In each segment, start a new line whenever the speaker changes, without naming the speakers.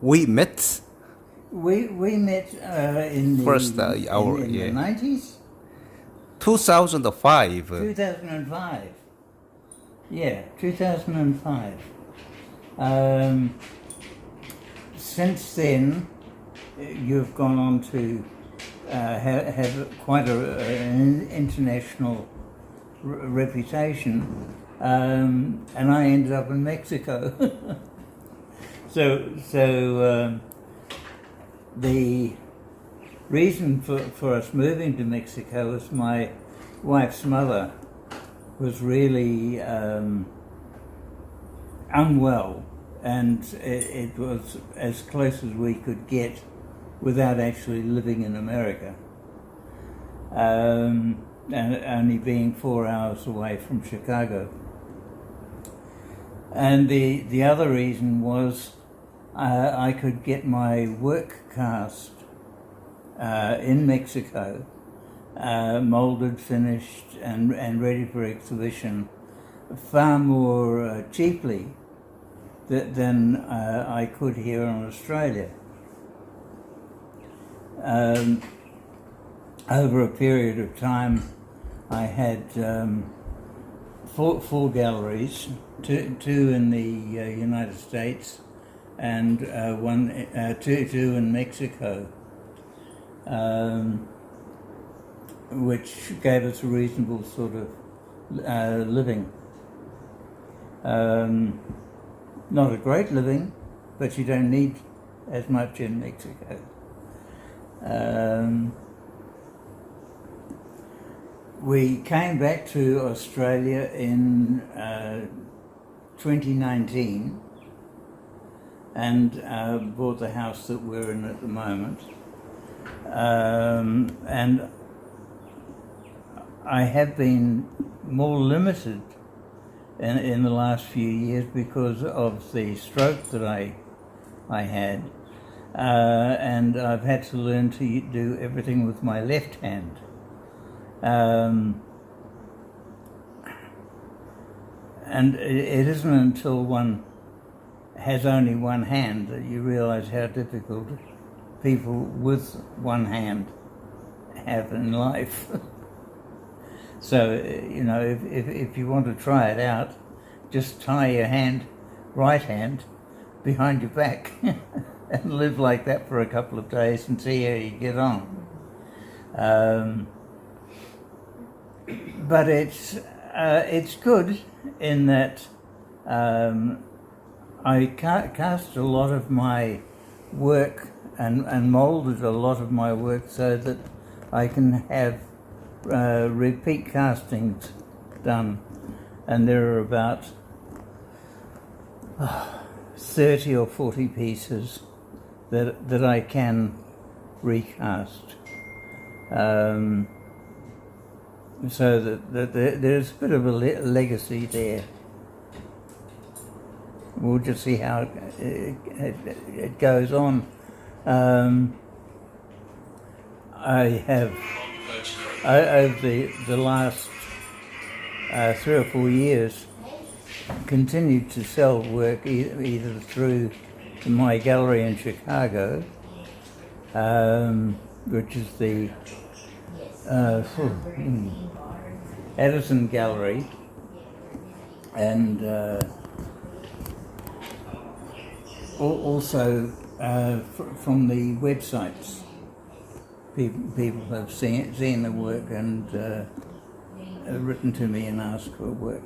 we met
We met in the
first
in
yeah.
the 90s,
2005.
2005. Yeah, 2005. Since then, you've gone on to have quite an international reputation, and I ended up in Mexico. So the reason for us moving to Mexico was my wife's mother was really unwell, and it was as close as we could get without actually living in America, and only being 4 hours away from Chicago. And the other reason was I could get my work cast in Mexico, molded, finished, and ready for exhibition far more cheaply than I could here in Australia. Over a period of time, I had four galleries, two in the United States, and two in Mexico, which gave us a reasonable sort of living. Not a great living, but you don't need as much in Mexico. We came back to Australia in 2019 and bought the house that we're in at the moment. And I have been more limited in the last few years because of the stroke that I had, and I've had to learn to do everything with my left hand. And it isn't until one has only one hand that you realize how difficult people with one hand have in life. So, you know, if you want to try it out, just tie your right hand, behind your back and live like that for a couple of days and see how you get on. But it's good in that I cast a lot of my work and molded a lot of my work so that I can have repeat castings done, and there are about 30 or 40 pieces that I can recast. So that there's a bit of a legacy there. We'll just see how it goes on. I have, over the last 3 or 4 years, continued to sell work either through my gallery in Chicago, which is the Edison Gallery, and also from the websites. People have seen the work and written to me and asked for work.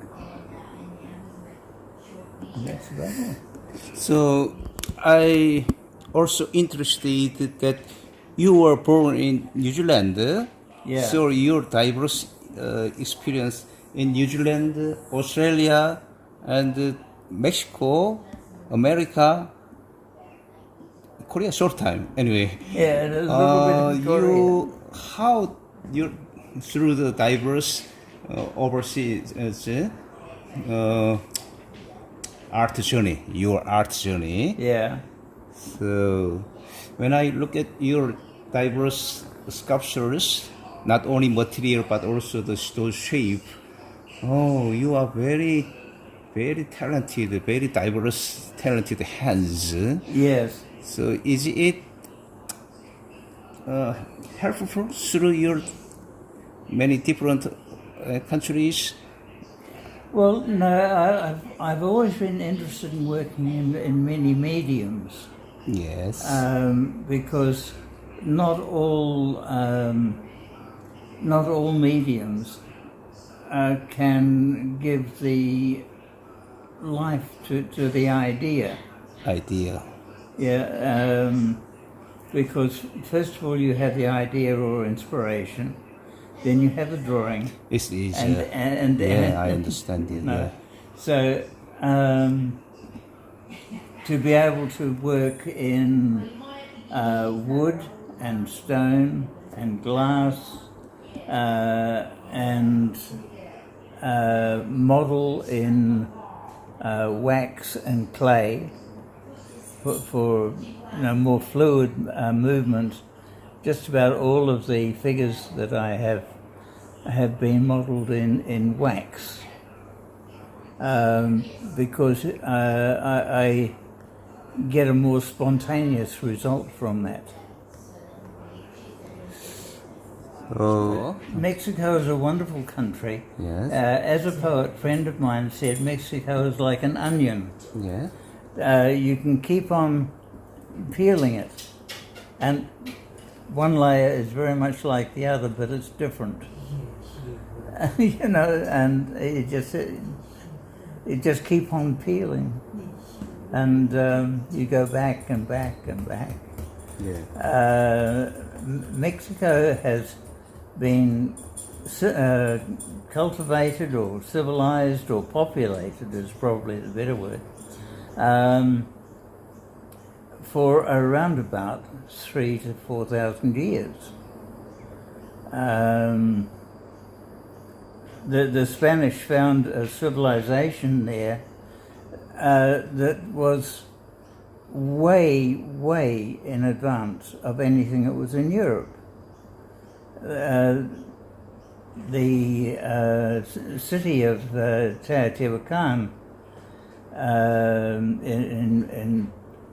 And that's about it.
So I also interested that you were born in New Zealand.
Yeah.
So your diverse experience in New Zealand, Australia, and Mexico, America, Korea, short time anyway.
Yeah, and a little bit in Korea.
How you through the diverse overseas art journey, your art journey.
Yeah.
So when I look at your diverse sculptures, not only material but also those shape, oh, you are very talented, very diverse, talented hands.
Yes.
So is it helpful through your many different countries?
Well, no, I've always been interested in working in many mediums.
Yes.
Because not all mediums can give the life to the idea.
Idea.
Yeah, because first of all you have the idea or inspiration, then you have the drawing.
It's easy.
And
I understand it.
No.
Yeah.
So to be able to work in wood and stone and glass and model in wax and clay for more fluid movement. Just about all of the figures that I have been modelled in wax because I get a more spontaneous result from that.
Oh.
Mexico is a wonderful country.
Yes.
As a poet friend of mine said, Mexico is like an onion.
Yeah.
You can keep on peeling it, and one layer is very much like the other, but it's different. And you just keep on peeling, and you go back and back and back.
Yeah.
Mexico has been cultivated or civilized or populated is probably the better word, for around about 3,000 to 4,000 years. The Spanish found a civilization there that was way in advance of anything that was in Europe. The city of Teotihuacan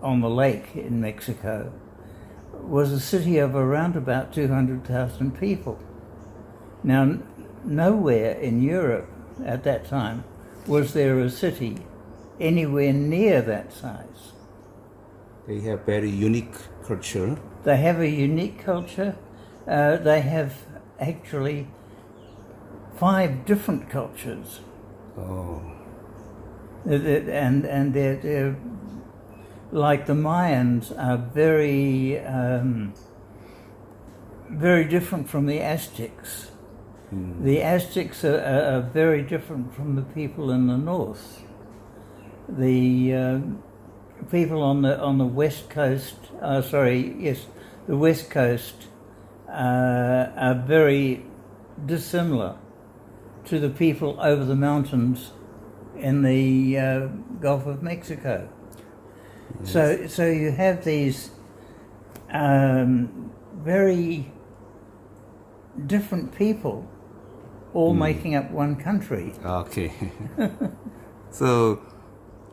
on the lake in Mexico was a city of around about 200,000 people. Now, nowhere in Europe at that time was there a city anywhere near that size.
They have very unique culture.
They have a unique culture. They have actually 5 different cultures.
Oh.
And they're like the Mayans are very different from the Aztecs. The Aztecs are very different from the people in the north. The people on the west coast, the west coast are very dissimilar to the people over the mountains in the Gulf of Mexico. Yes. So you have these very different people all making up one country.
Okay. So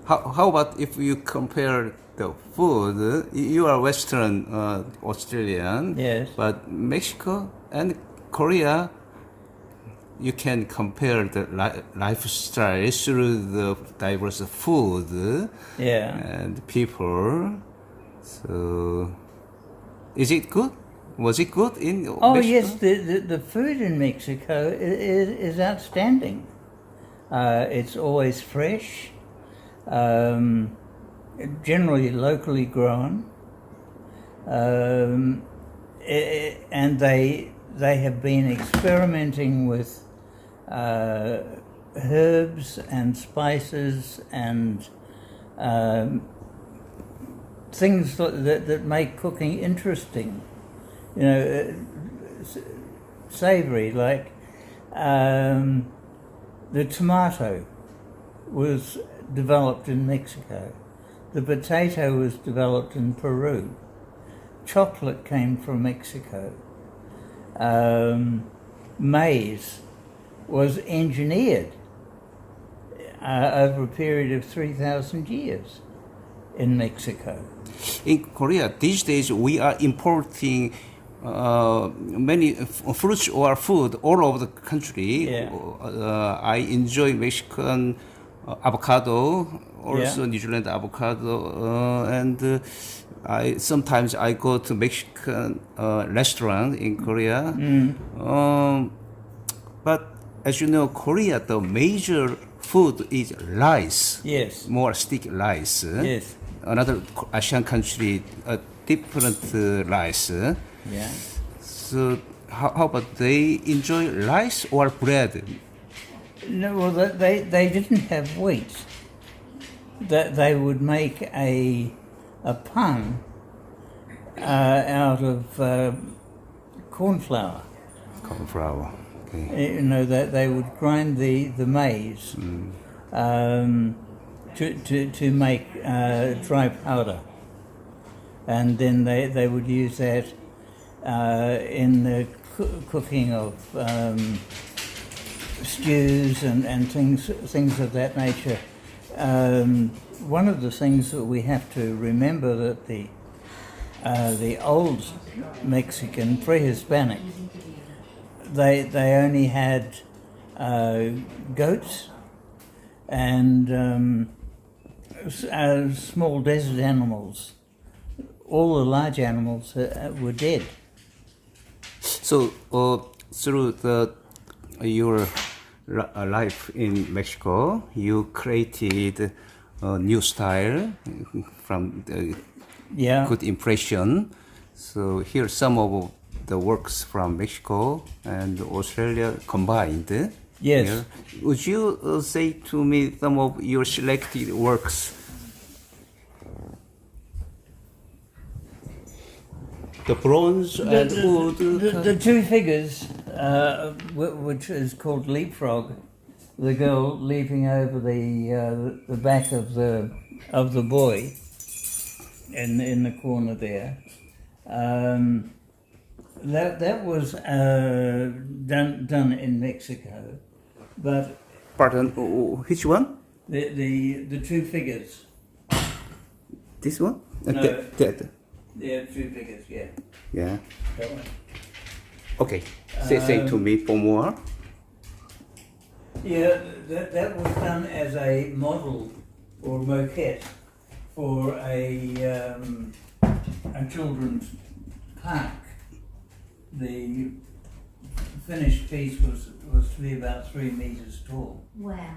how about if you compare the food? You are Western Australian.
Yes.
But Mexico and Korea, you can compare the lifestyle through the diverse food and people. So, is it good? Was it good in Mexico?
Yes, the food in Mexico is outstanding. It's always fresh, generally locally grown, and they have been experimenting with herbs and spices and things that make cooking interesting. Savory, like the tomato was developed in Mexico. The potato was developed in Peru. Chocolate came from Mexico. Maize was engineered over a period of 3,000 years in Mexico.
In Korea these days, we are importing many fruits or food all over the country.
Yeah.
I enjoy Mexican avocado, also
Yeah.
New Zealand avocado, and sometimes I go to Mexican restaurant in Korea. But as you know, Korea, the major food is rice.
Yes.
More sticky rice.
Yes.
Another Asian country, a different rice.
Yeah.
So how about they enjoy rice or bread?
No, well, they didn't have wheat. That they would make a pun out of corn flour.
Corn flour. Okay.
You know that they would grind the maize to make dry powder, and then they would use that in the cooking of stews and things of that nature. One of the things that we have to remember that the old Mexican pre-Hispanic, they only had goats and small desert animals. All the large animals were dead.
So through your life in Mexico, you created a new style from the good impression. So here some of the works from Mexico and Australia combined.
Yes.
Here. Would you say to me some of your selected works? The bronze and wood.
The two figures, which is called leapfrog, the girl leaping over the back of the boy in the corner there. That was done in Mexico, but
Pardon, which one?
the two figures.
This one?
No.
That.
Yeah, two figures. Yeah.
Yeah.
That one.
Okay. Say to me for more.
Yeah, that was done as a model or moquette for a children's park. The finished piece was to be about 3 meters tall.
Wow.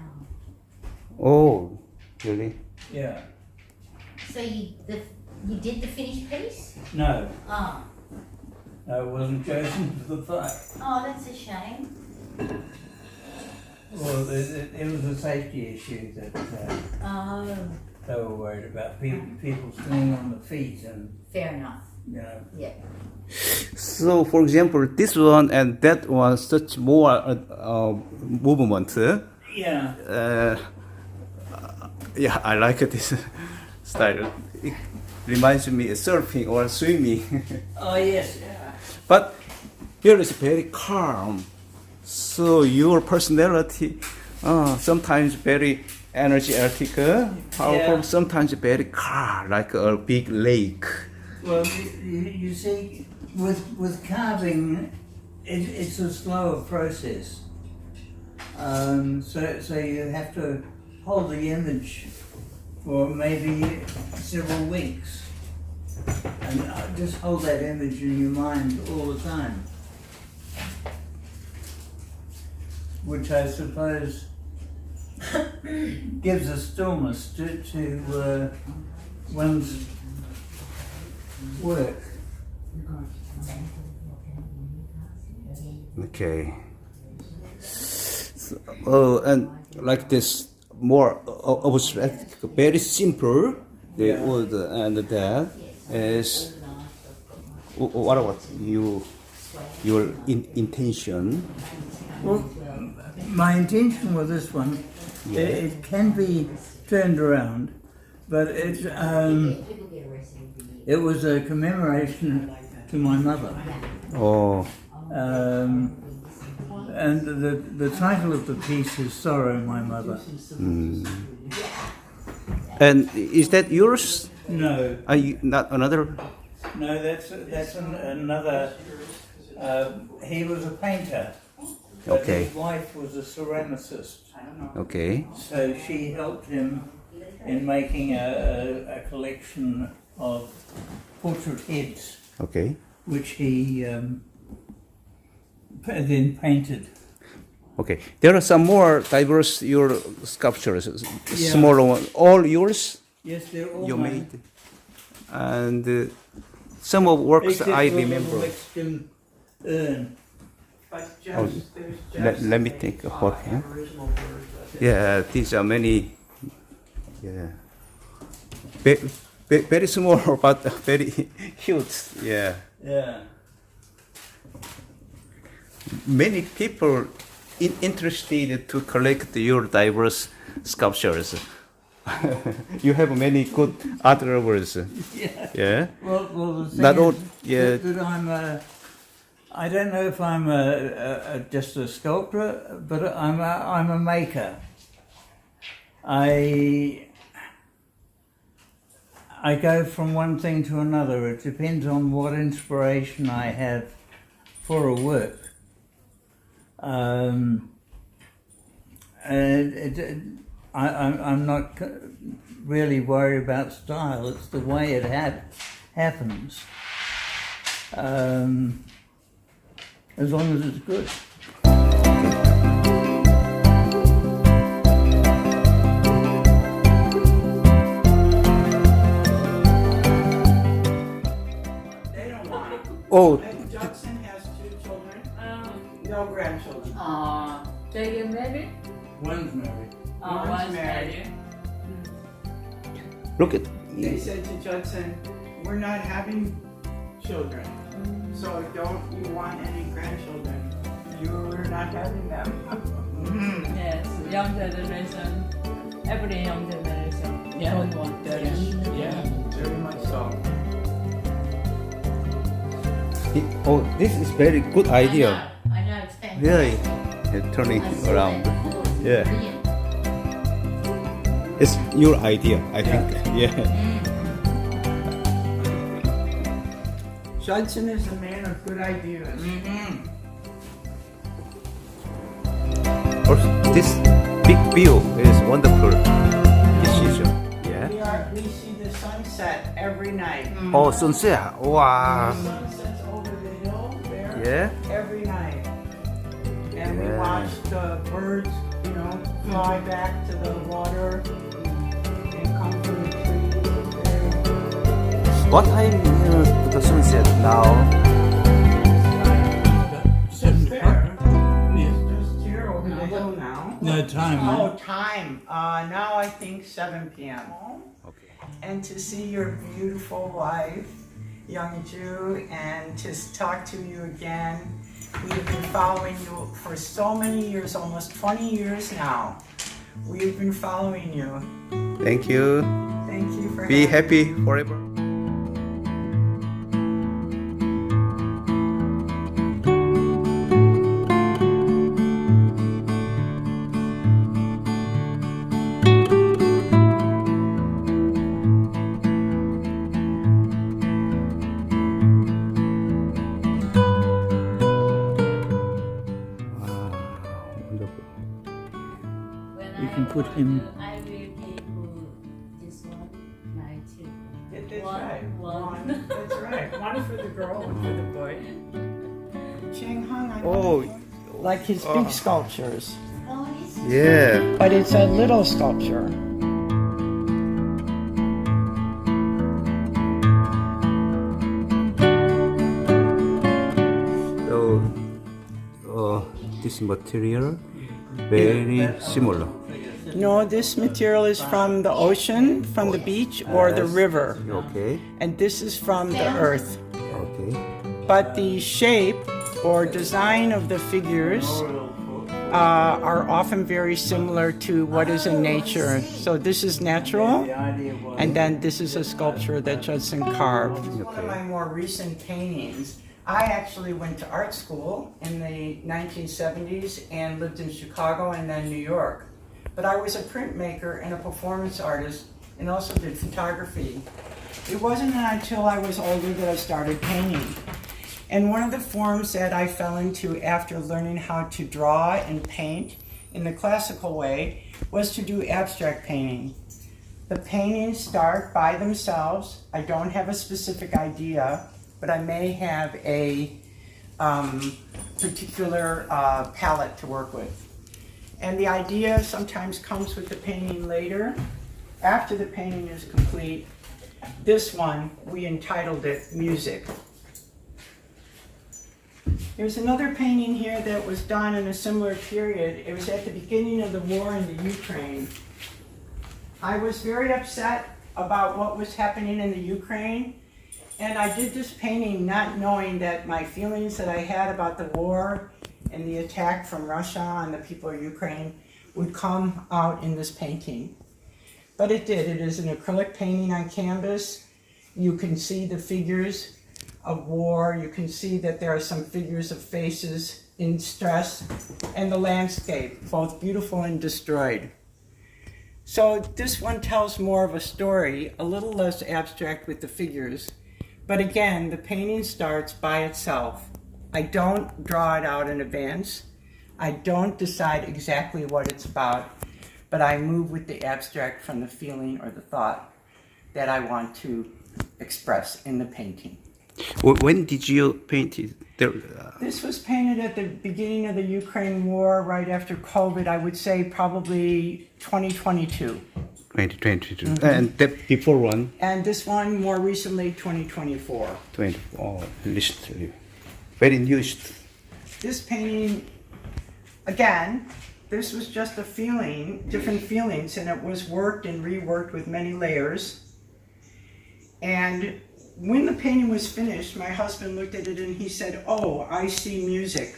Oh, really?
Yeah.
So you did the finished piece?
No,
Oh.
no, it wasn't chosen for the fight.
Oh, that's a shame.
Well, it was a safety issue that
Oh,
they were worried about. People standing on the feet and,
fair enough.
you know.
Yeah.
So, for example, this one and that one, such more movement.
Yeah.
Yeah, I like this style. It reminds me of surfing or swimming.
Oh, yes. Yeah.
But here is very calm. So your personality, sometimes very energetic, powerful,
Yeah.
sometimes very calm, like a big lake.
Well, you see, with carving, it's a slower process. So you have to hold the image for maybe several weeks, and just hold that image in your mind all the time, which I suppose gives a stillness to one's work.
Okay. So, and like this, more abstract, very simple. The
Yeah.
wood and that is. What about your intention?
Well, my intention with this one, it can be turned around, but it was a commemoration to my mother.
Oh,
And the title of the piece is Sorrow, My Mother.
and is that yours
No,
Not another?
no, that's another. He was a painter. But
Okay.
his wife was a ceramicist.
Okay.
So she helped him in making a collection of portrait heads,
Okay.
which he then painted.
Okay. There are some more diverse your sculptures,
Yeah.
smaller one. All yours?
Yes, they're all
You
mine.
made. And some of works
Except
I
for a little
remember.
Mexican urn.
But
Oh,
there's
let me think of what. Huh?
Aboriginal birds.
Yeah, these are many. Yeah. Very small, but very huge. Yeah.
Yeah.
Many people interested to collect your diverse sculptures. You have many good art lovers.
Yeah.
Yeah.
Well, the thing
Not all.
is
Yeah.
that I'm I don't know if I'm just a sculptor, but I'm a maker. I go from one thing to another. It depends on what inspiration I have for a work. I'm not really worried about style. It's the way it happens. As long as it's good.
They don't want it.
Oh,
Judson has 2 children, no grandchildren.
They get married?
One's married.
One's married.
look at.
They said to Judson, we're not having children, so don't you want any grandchildren? You're not having them.
Yes, young generation. Every young generation.
Yeah.
Don't want
That is, yeah, very much so.
Oh, this is very good idea.
I know, it's fantastic.
Really, turning
I saw
around.
it. Oh, it's
Yeah.
brilliant.
It's your idea, I think. Yeah.
Judson is a man of good ideas.
Also, this big view is wonderful. Decision. Yeah.
We see the sunset every night.
Oh, sunset. Wow.
The sun sets over the hill there
Yeah.
every night. And we
Yeah.
watch the birds, fly back to the water and come from the trees there.
What time is the sunset now?
Just there.
Yes.
Just here over the hill now.
No time.
Oh, time. Now I think 7 p.m.
Okay.
And to see your beautiful wife, young Jew, and to talk to you again. We have been following you for so many years, almost 20 years now. We've been following you.
Thank you.
Thank you for
Be
having
happy forever.
When
You
I
can put
go
him-
to- I will give you this one, my children.
That's
One,
right.
one.
That's right. One for the girl, one for the boy. Cheng Hung, I
Oh,
like his big sculptures,
Oh, this is
yeah.
but it's a little sculpture.
So, this material very similar.
No, this material is from the ocean, from the beach, or the river,
Okay.
and this is from the earth.
Okay.
But the shape or design of the figures are often very similar to what is in nature. So this is natural, and then this is a sculpture that Judson carved. One of my more recent paintings. I actually went to art school in the 1970s and lived in Chicago and then New York. But I was a printmaker and a performance artist and also did photography. It wasn't until I was older that I started painting. And one of the forms that I fell into after learning how to draw and paint in the classical way was to do abstract painting. The paintings start by themselves. I don't have a specific idea, but I may have a particular palette to work with. And the idea sometimes comes with the painting later. After the painting is complete, this one, we entitled it Music. There's another painting here that was done in a similar period. It was at the beginning of the war in the Ukraine. I was very upset about what was happening in the Ukraine, and I did this painting not knowing that my feelings that I had about the war and the attack from Russia on the people of Ukraine would come out in this painting. But it did. It is an acrylic painting on canvas. You can see the figures of war. You can see that there are some figures of faces in stress, and the landscape, both beautiful and destroyed. So this one tells more of a story, a little less abstract with the figures. But again, the painting starts by itself. I don't draw it out in advance. I don't decide exactly what it's about, but I move with the abstract from the feeling or the thought that I want to express in the painting.
When did you paint it?
This was painted at the beginning of the Ukraine war, right after COVID, I would say probably 2022.
2022. And that before one?
And this one more recently, 2024.
24. Recently. Very new.
This painting, again, this was just a feeling, different feelings, and it was worked and reworked with many layers. And when the painting was finished, my husband looked at it and he said, "Oh, I see music.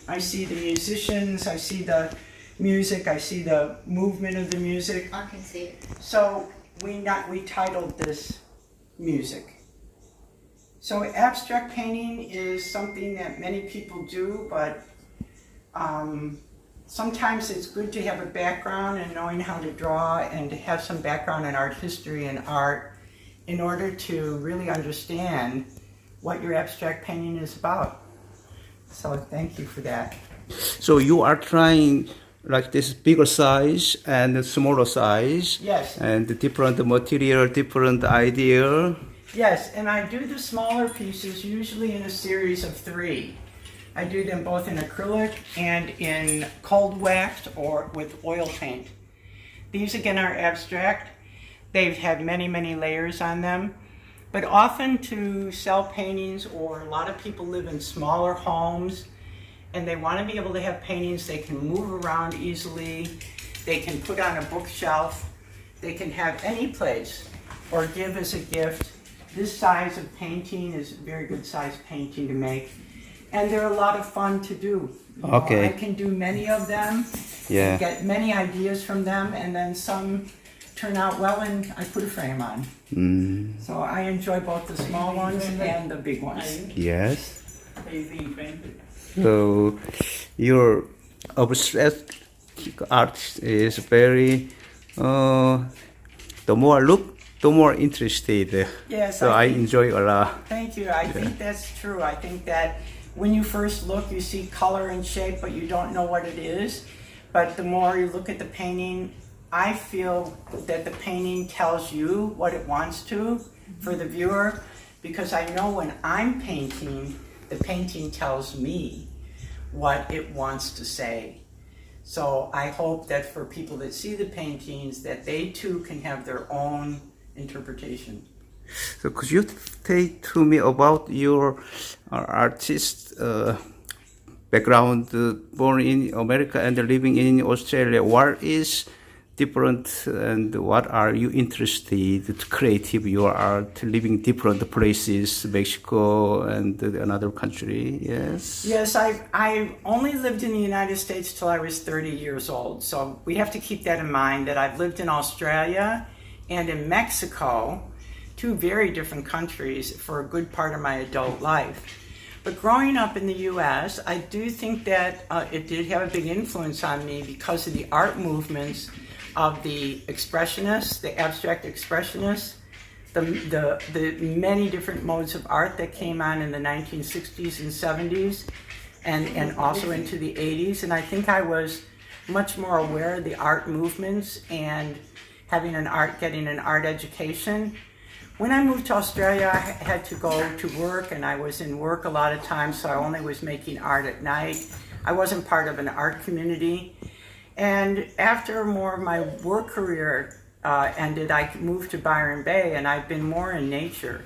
I see the musicians, I see the music, I see the movement of the music."
I can see it.
So we titled this Music. So abstract painting is something that many people do, but sometimes it's good to have a background in knowing how to draw and to have some background in art history and art in order to really understand what your abstract painting is about. So thank you for that.
So you are trying like this bigger size and smaller size.
Yes.
And different material, different idea.
Yes, and I do the smaller pieces usually in a series of 3. I do them both in acrylic and in cold waxed or with oil paint. These again are abstract. They've had many, many layers on them. But often to sell paintings, or a lot of people live in smaller homes and they want to be able to have paintings they can move around easily, they can put on a bookshelf, they can have any place or give as a gift. This size of painting is a very good size painting to make. And they're a lot of fun to do.
Okay.
I can do many of them,
Yeah.
get many ideas from them, and then some turn out well and I put a frame on. So I enjoy both the small ones and the big ones.
Yes. So your abstract art is very, the more look, the more interested.
Yes,
So I
think-
enjoy a lot.
Thank you. I think that's true. I think that when you first look, you see color and shape, but you don't know what it is. But the more you look at the painting, I feel that the painting tells you what it wants to for the viewer, because I know when I'm painting, the painting tells me what it wants to say. So I hope that for people that see the paintings, that they too can have their own interpretation.
So could you say to me about your artist background, born in America and living in Australia? What is different and what are you interested to creative your art, living different places, Mexico and another country? Yes.
Yes, I only lived in the United States till I was 30 years old. So we have to keep that in mind, that I've lived in Australia and in Mexico, 2 very different countries, for a good part of my adult life. But growing up in the U.S., I do think that it did have a big influence on me because of the art movements of the expressionists, the abstract expressionists, the many different modes of art that came on in the 1960s and 70s and also into the 80s. And I think I was much more aware of the art movements and getting an art education. When I moved to Australia, I had to go to work, and I was in work a lot of times, so I only was making art at night. I wasn't part of an art community. And after more of my work career ended, I moved to Byron Bay, and I've been more in nature.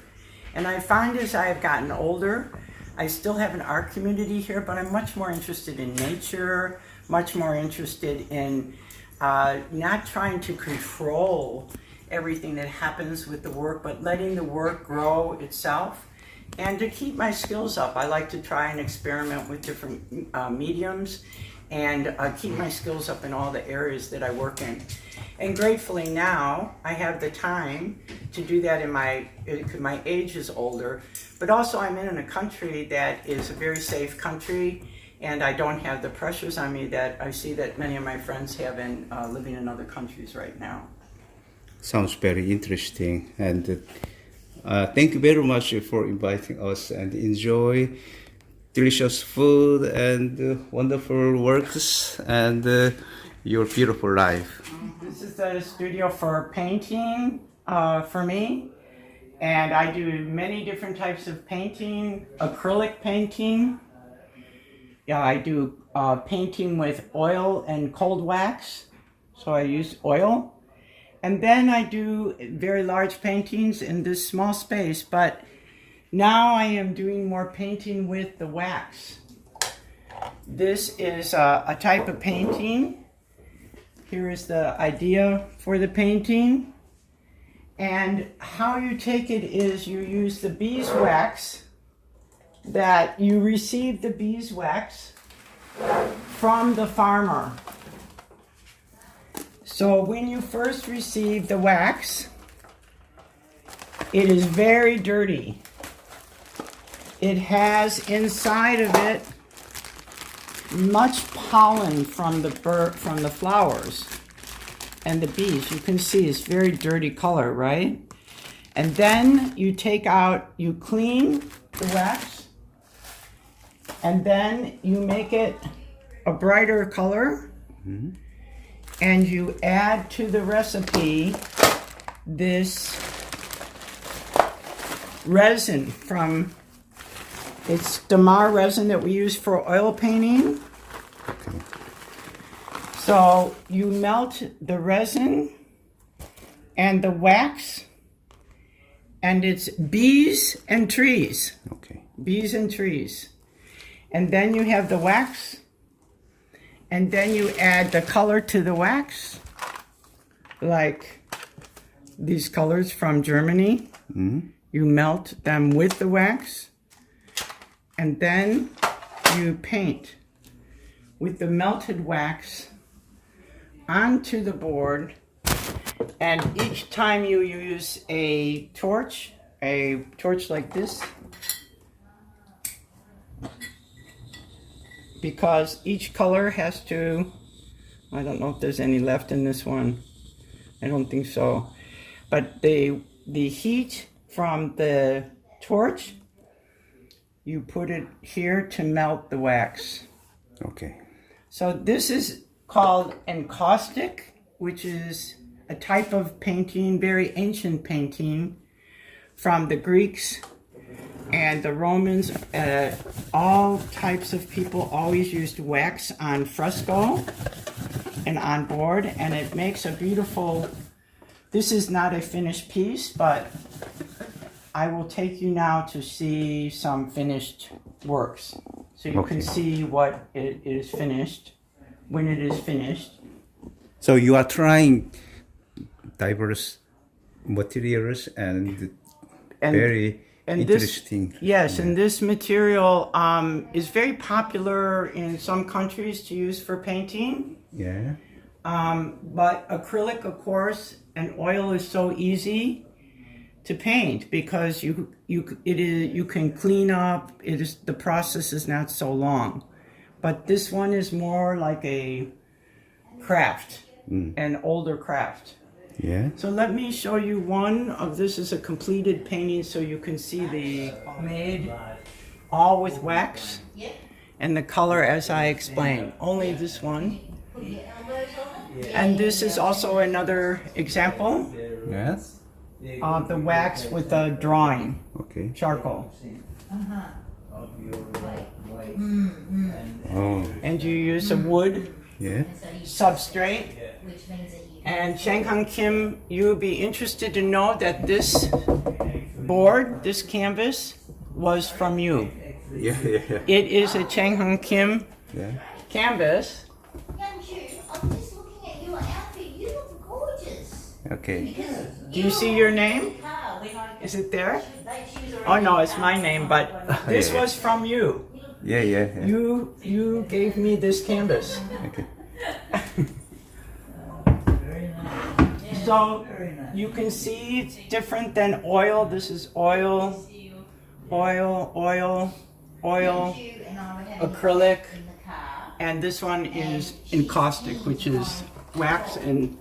And I find as I have gotten older, I still have an art community here, but I'm much more interested in nature, much more interested in not trying to control everything that happens with the work, but letting the work grow itself. And to keep my skills up, I like to try and experiment with different mediums and keep my skills up in all the areas that I work in. And gratefully now, I have the time to do that because my age is older, but also I'm in a country that is a very safe country, and I don't have the pressures on me that I see that many of my friends have in living in other countries right now.
Sounds very interesting, and thank you very much for inviting us, and enjoy delicious food and wonderful works and your beautiful life.
This is the studio for painting for me, and I do many different types of painting. Acrylic painting. Yeah, I do painting with oil and cold wax, so I use oil. And then I do very large paintings in this small space, but now I am doing more painting with the wax. This is a type of painting. Here is the idea for the painting. And how you take it is you use the beeswax, that you receive the beeswax from the farmer. So when you first receive the wax, it is very dirty. It has inside of it much pollen from the flowers and the bees. You can see it's very dirty color, right? And then you clean the wax, and then you make it a brighter color. Mm-hmm. And you add to the recipe this resin it's Damar resin that we use for oil painting. Okay. So you melt the resin and the wax, and it's bees and trees.
Okay.
Bees and trees. And then you have the wax. And then you add the color to the wax, like these colors from Germany. Mm-hmm. You melt them with the wax, and then you paint with the melted wax onto the board. And each time you use a torch like this, because each color has to, I don't know if there's any left in this one. I don't think so. But the heat from the torch, you put it here to melt the wax.
Okay.
So this is called encaustic, which is a type of painting, very ancient painting from the Greeks and the Romans. All types of people always used wax on fresco and on board, and it makes a beautiful, this is not a finished piece, but I will take you now to see some finished works. So you can see what it is finished, when it is finished.
So you are trying diverse materials and very interesting.
Yes, and this material is very popular in some countries to use for painting.
Yeah.
But acrylic, of course, and oil is so easy to paint because you can clean up. The process is not so long. But this one is more like a craft, an older craft.
Yeah.
So let me show you one of this is a completed painting so you can see the made all with wax and the color as I explained. Only this one. And this is also another example
Yes.
of the wax with the drawing,
Okay.
charcoal.
Oh.
And you use a wood
Yeah.
substrate.
Which means that you
And Chang-Han Kim, you'll be interested to know that this board, this canvas, was from you.
Yeah. Yeah.
It is a Chang-Han Kim
Yeah.
canvas.
Young Jude, I'm just looking at your outfit. You look gorgeous.
Okay.
Do you see your name? Is it there? Oh no, it's my name, but this was from you.
Yeah. Yeah. Yeah.
You gave me this canvas.
Okay.
So you can see it's different than oil. This is oil, oil, oil, oil, acrylic, and this one is encaustic, which is wax and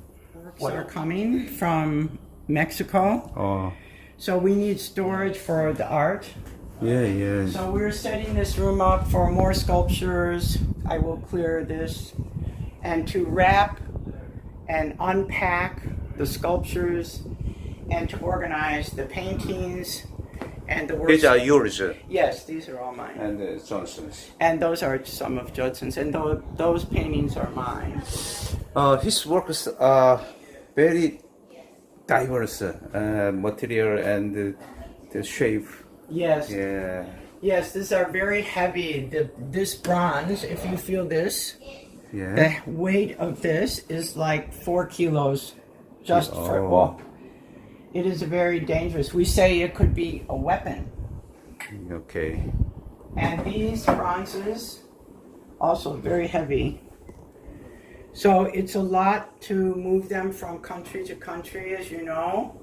water coming from Mexico.
Oh.
So we need storage for the art.
Yeah. Yeah.
So we're setting this room up for more sculptures. I will clear this. And to wrap and unpack the sculptures and to organize the paintings and the works.
These are yours
Yes, these are all mine.
and Johnson's.
And those are some of Judson's. And those paintings are mine.
His works are very diverse material and the shape.
Yes.
Yeah.
Yes, these are very heavy. This bronze, if you feel this,
Yeah.
the weight of this is like 4 kilos just for,
Oh.
well, it is very dangerous. We say it could be a weapon.
Okay.
And these bronzes, also very heavy. So it's a lot to move them from country to country, as you know.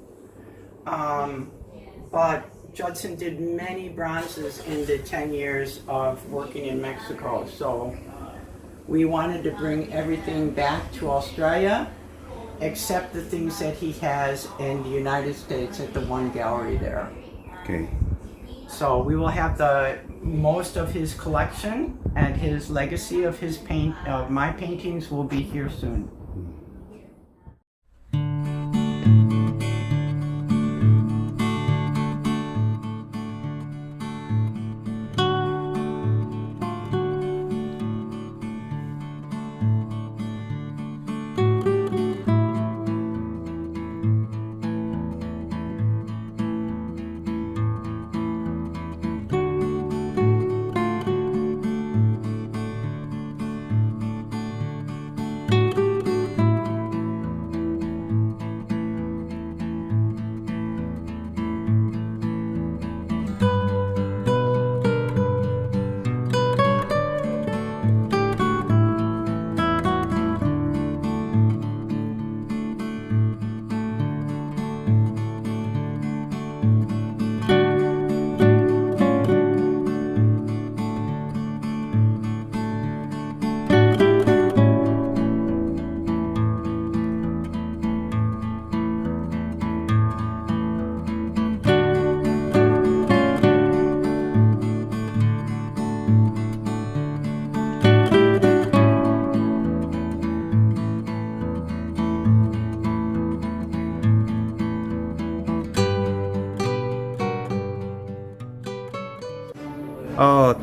But Judson did many bronzes in the 10 years of working in Mexico. So we wanted to bring everything back to Australia, except the things that he has in the United States at the one gallery there.
Okay.
So we will have the most of his collection and his legacy of his my paintings will be here soon.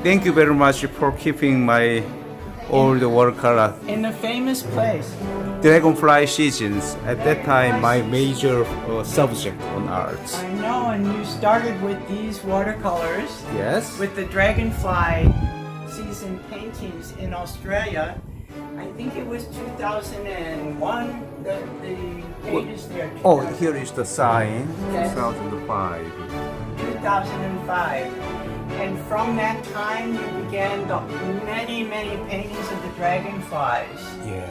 Thank you very much for keeping my old watercolor.
In the famous place.
Dragonfly seasons. At that time, my major subject on arts.
I know, and you started with these watercolors.
Yes.
With the Dragonfly season paintings in Australia. I think it was 2001. The date is there.
Oh, here is the sign.
Yes.
2005.
2005. And from that time, you began the many, many paintings of the dragonflies.
Yeah.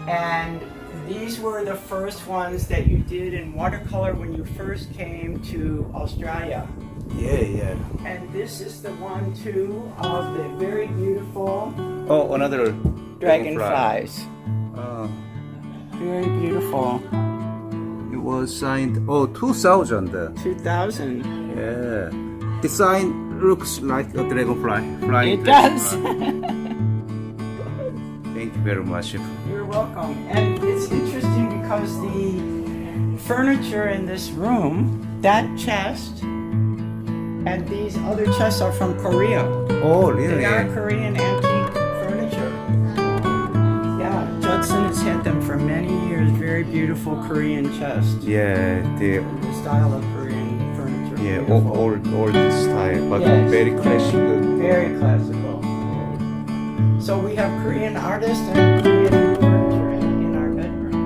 And these were the first ones that you did in watercolor when you first came to Australia.
Yeah, yeah.
And this is the one, too, of the very beautiful
Oh, another
dragonflies.
Oh.
Very beautiful.
was signed 2000.
2000.
Yeah. Design looks like a dragonfly. Flying
It does.
Thank you very much.
You're welcome. And it's interesting because the furniture in this room, that chest, and these other chests are from Korea.
Oh,
They
really?
are Korean antique furniture. Yeah, Judson has had them for many years. Very beautiful Korean chests.
Yeah, the
Style of Korean furniture.
yeah
Beautiful.
old style, but
Yes.
very classical.
Very classical. So we have Korean artists and Korean furniture in our bedroom.